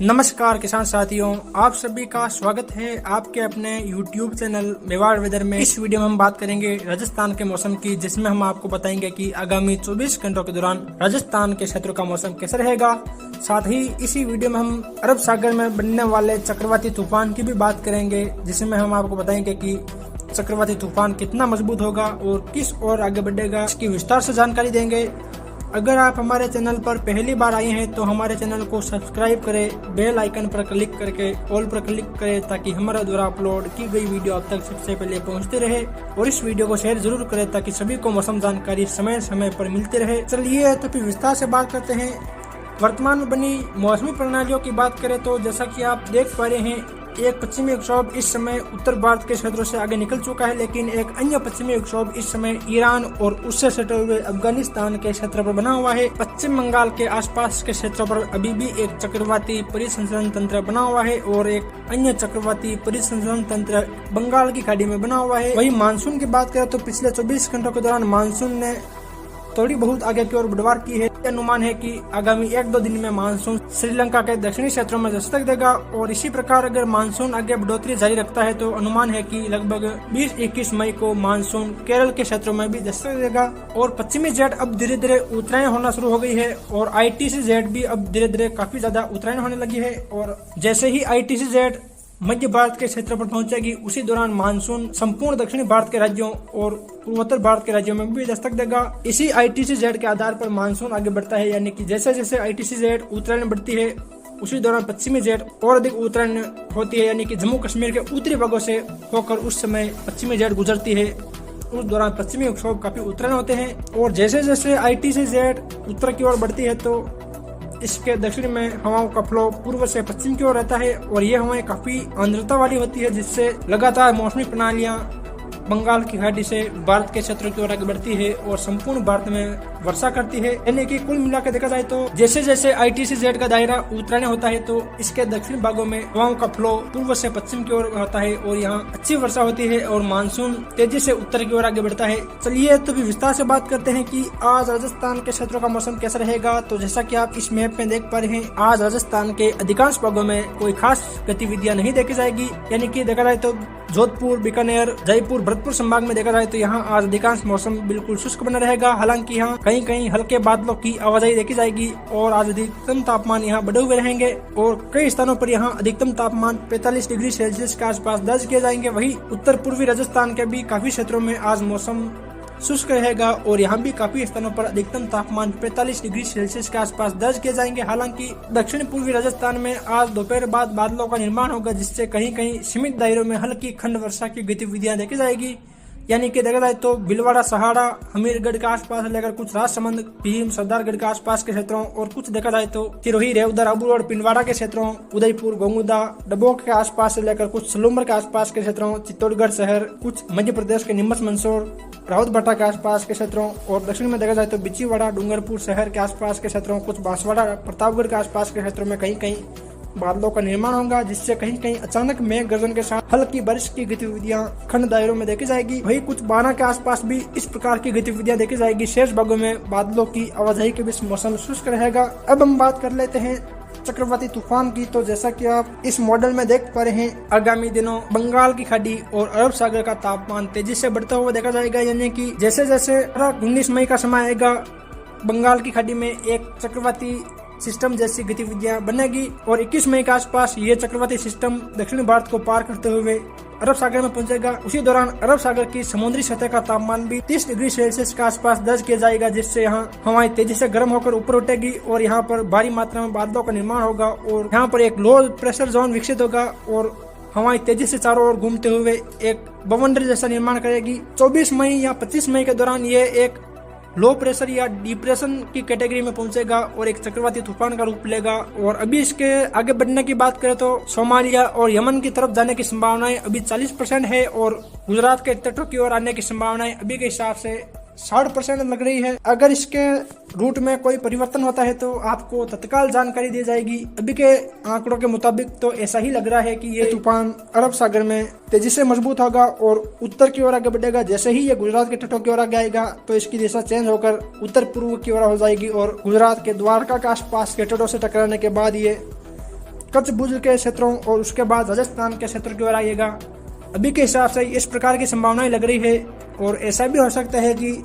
नमस्कार किसान साथियों, आप सभी का स्वागत है आपके अपने YouTube चैनल मेवाड़ वेदर में। इस वीडियो में हम बात करेंगे राजस्थान के मौसम की, जिसमें हम आपको बताएंगे कि आगामी 24 घंटों के दौरान राजस्थान के क्षेत्रों का मौसम कैसा रहेगा। साथ ही इसी वीडियो में हम अरब सागर में बनने वाले चक्रवाती तूफान की भी बात करेंगे, जिसमें हम आपको बताएंगे कि चक्रवाती तूफान कितना मजबूत होगा और किस ओर आगे बढ़ेगा, इसकी विस्तार से जानकारी देंगे। अगर आप हमारे चैनल पर पहली बार आए हैं तो हमारे चैनल को सब्सक्राइब करें, बेल आइकन पर क्लिक करके ऑल पर क्लिक करें, ताकि हमारे द्वारा अपलोड की गई वीडियो आप तक सबसे पहले पहुंचते रहे। और इस वीडियो को शेयर जरूर करें ताकि सभी को मौसम जानकारी समय समय पर मिलती रहे। चलिए तो फिर विस्तार से बात करते हैं। वर्तमान में बनी मौसमी प्रणालियों की बात करें तो जैसा कि आप देख पा रहे हैं, एक पश्चिमी विक्षोभ इस समय उत्तर भारत के क्षेत्रों से आगे निकल चुका है, लेकिन एक अन्य पश्चिमी विक्षोभ इस समय ईरान और उससे सटे हुए अफगानिस्तान के क्षेत्र पर बना हुआ है। पश्चिम बंगाल के आसपास के क्षेत्रों पर अभी भी एक चक्रवाती परिसंचरण तंत्र बना हुआ है और एक अन्य चक्रवाती परिसंचरण तंत्र बंगाल की खाड़ी में बना हुआ है। वही मानसून की बात करें तो पिछले 24 घंटों के दौरान मानसून ने थोड़ी बहुत आगे की ओर बढ़वार की है। अनुमान है कि आगामी 1-2 दिन में मानसून श्रीलंका के दक्षिणी क्षेत्रों में दस्तक देगा और इसी प्रकार अगर मानसून आगे बढ़ोतरी जारी रखता है तो अनुमान है कि लगभग 20-21 मई को मानसून केरल के क्षेत्रों में भी दस्तक देगा। और पश्चिमी जेट अब धीरे धीरे उत्तरायण होना शुरू हो गई है और ITC जेट भी अब धीरे धीरे काफी ज्यादा उत्तरायण होने लगी है। और जैसे ही ITC जेट मध्य भारत के क्षेत्र पर पहुंचेगी, उसी दौरान मानसून संपूर्ण दक्षिणी भारत के राज्यों और पूर्वोत्तर भारत के राज्यों में भी दस्तक देगा। इसी ITC जेड के आधार पर मानसून आगे बढ़ता है, यानी कि जैसे जैसे ITC जेड उत्तरायण बढ़ती है उसी दौरान पश्चिमी जेट और अधिक उत्तरायण होती है, यानी कि जम्मू कश्मीर के उत्तरी भागों से होकर उस समय पश्चिमी जेट गुजरती है। उस दौरान पश्चिमी विक्षोभ काफी उत्तरायण होते हैं और जैसे जैसे ITC जेड उत्तर की ओर बढ़ती है तो इसके दक्षिण में हवाओं का फ्लो पूर्व से पश्चिम की ओर रहता है और ये हवाएं काफी आर्द्रता वाली होती है, जिससे लगातार मौसमी प्रणालियां बंगाल की खाड़ी से भारत के क्षेत्रों की ओर आगे बढ़ती है और संपूर्ण भारत में वर्षा करती है। यानी कि कुल मिलाकर देखा जाए तो जैसे जैसे ITC जेड का दायरा उत्तरायण होता है तो इसके दक्षिण भागों में हवाओं का फ्लो पूर्व से पश्चिम की ओर होता है और यहाँ अच्छी वर्षा होती है और मानसून तेजी से उत्तर की ओर आगे बढ़ता है। चलिए तो भी विस्तार से बात करते हैं कि आज राजस्थान के क्षेत्रों का मौसम कैसा रहेगा। तो जैसा की आप इस मैप में देख पा रहे हैं, आज राजस्थान के अधिकांश भागों में कोई खास गतिविधियां नहीं देखी जाएगी। यानी कि देखा जाए तो जोधपुर, बीकानेर, जयपुर, भरतपुर संभाग में देखा जाए तो यहाँ आज अधिकांश मौसम बिल्कुल शुष्क बना रहेगा। हालांकि यहाँ कहीं कहीं हल्के बादलों की आवाजाही देखी जाएगी और आज अधिकतम तापमान यहाँ बढ़े हुए रहेंगे और कई स्थानों पर यहाँ अधिकतम तापमान 45 डिग्री सेल्सियस के आसपास दर्ज किए जाएंगे। वही उत्तर पूर्वी राजस्थान के भी काफी क्षेत्रों में आज मौसम शुष्क रहेगा और यहाँ भी काफी स्थानों पर अधिकतम तापमान 45 डिग्री सेल्सियस के आसपास दर्ज किए जाएंगे। हालांकि दक्षिण पूर्वी राजस्थान में आज दोपहर बाद बादलों का निर्माण होगा, जिससे कहीं कहीं सीमित दायरों में हल्की खंड वर्षा की गतिविधियां देखी जाएगी। यानी कि देखा जाए तो भीलवाड़ा, सहाड़ा, हमीरगढ़ के आसपास लेकर कुछ राजसमंद, भीम, सरदारगढ़ के आसपास के क्षेत्रों और कुछ देखा जाए तो सिरोही, रेवदर, अबू और पिंडवाड़ा के क्षेत्रों, उदयपुर, गोंगुदा, डबोक के आसपास से लेकर कुछ सलूमर के आसपास के क्षेत्रों, चित्तौड़गढ़ शहर, कुछ मध्य प्रदेश के नीमच, मंदसौर, रावतभट्टा के आसपास के क्षेत्रों और दक्षिण में देखा जाए तो बिचीवाड़ा, डूंगरपुर शहर के आसपास के क्षेत्रों, कुछ बांसवाड़ा, प्रतापगढ़ के आसपास के क्षेत्रों में कहीं कहीं बादलों का निर्माण होगा, जिससे कहीं कहीं अचानक मेघ गर्जन के साथ हल्की बारिश की गतिविधियां खंड दायरों में देखी जाएगी। वही कुछ बाना के आसपास भी इस प्रकार की गतिविधियां देखी जाएगी। शेष भागों में बादलों की आवाजाही के बीच मौसम शुष्क रहेगा। अब हम बात कर लेते हैं चक्रवाती तूफान की। तो जैसा कि आप इस मॉडल में देख पा रहे हैं, आगामी दिनों बंगाल की खाड़ी और अरब सागर का तापमान तेजी से बढ़ता हुआ देखा जाएगा। यानी कि जैसे जैसे 19 मई का समय आएगा, बंगाल की खाड़ी में एक चक्रवाती सिस्टम जैसी गतिविधियां बनेगी और 21 मई के आसपास ये चक्रवाती सिस्टम दक्षिण भारत को पार करते हुए अरब सागर में पहुंचेगा। उसी दौरान अरब सागर की समुद्री सतह का तापमान भी 30 डिग्री सेल्सियस के आसपास दर्ज किया जाएगा, जिससे यहाँ हवाएं तेजी से गर्म होकर ऊपर उठेगी और यहाँ पर भारी मात्रा में बादलों का निर्माण होगा और यहाँ पर एक लो प्रेशर जोन विकसित होगा और हवाएं तेजी से चारों ओर घूमते हुए एक बवंडर जैसा निर्माण करेगी। 24 मई या 25 मई के दौरान ये एक लो प्रेशर या डिप्रेशन की कैटेगरी में पहुंचेगा और एक चक्रवाती तूफान का रूप लेगा। और अभी इसके आगे बढ़ने की बात करें तो सोमालिया और यमन की तरफ जाने की संभावनाएं अभी 40% है और गुजरात के तटों की ओर आने की संभावनाएं अभी के हिसाब से 60% लग रही है। अगर इसके रूट में कोई परिवर्तन होता है तो आपको तत्काल जानकारी दी जाएगी। अभी के आंकड़ों के मुताबिक तो ऐसा ही लग रहा है कि ये तूफान अरब सागर में तेजी से मजबूत होगा और उत्तर की ओर आगे बढ़ेगा। जैसे ही ये गुजरात के तटों की ओर आगे आएगा तो इसकी दिशा चेंज होकर उत्तर पूर्व की ओर हो जाएगी और गुजरात के द्वारका के आसपास के तटों से टकराने के बाद ये कच्छ भुज के क्षेत्रों और उसके बाद राजस्थान के क्षेत्र की ओर आएगा। अभी के हिसाब से इस प्रकार की संभावनाएं लग रही है और ऐसा भी हो सकता है कि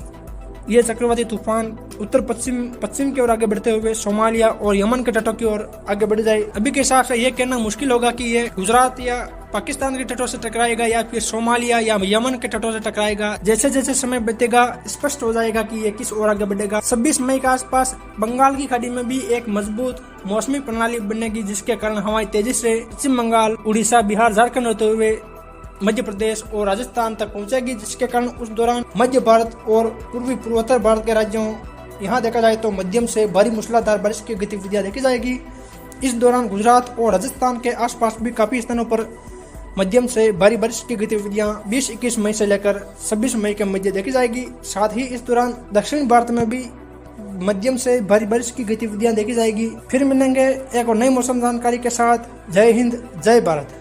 ये चक्रवाती तूफान उत्तर पश्चिम की ओर आगे बढ़ते हुए सोमालिया और यमन के तटों की ओर आगे बढ़ जाए। अभी के हिसाब से ये कहना मुश्किल होगा कि ये गुजरात या पाकिस्तान के तटों से टकराएगा या फिर सोमालिया या यमन के तटों से टकराएगा। जैसे जैसे समय बीतेगा स्पष्ट हो जाएगा कि ये किस ओर आगे बढ़ेगा। 26 मई के आसपास बंगाल की खाड़ी में भी एक मजबूत मौसमी प्रणाली बनेगी, जिसके कारण हवाएं तेजी से पश्चिम बंगाल, उड़ीसा, बिहार, झारखंड होते हुए मध्य प्रदेश और राजस्थान तक पहुंचेगी, जिसके कारण उस दौरान मध्य भारत और पूर्वी पूर्वोत्तर भारत के राज्यों यहाँ देखा जाए तो मध्यम से भारी मूसलाधार बारिश की गतिविधियां देखी जाएगी। इस दौरान गुजरात और राजस्थान के आसपास भी काफी स्थानों पर मध्यम से भारी बारिश की गतिविधियां 20-21 मई से लेकर 26 मई के मध्य देखी जाएगी। साथ ही इस दौरान दक्षिण भारत में भी मध्यम से भारी बारिश की गतिविधियां देखी जाएगी। फिर मिलेंगे एक और नई मौसम जानकारी के साथ। जय हिंद, जय भारत।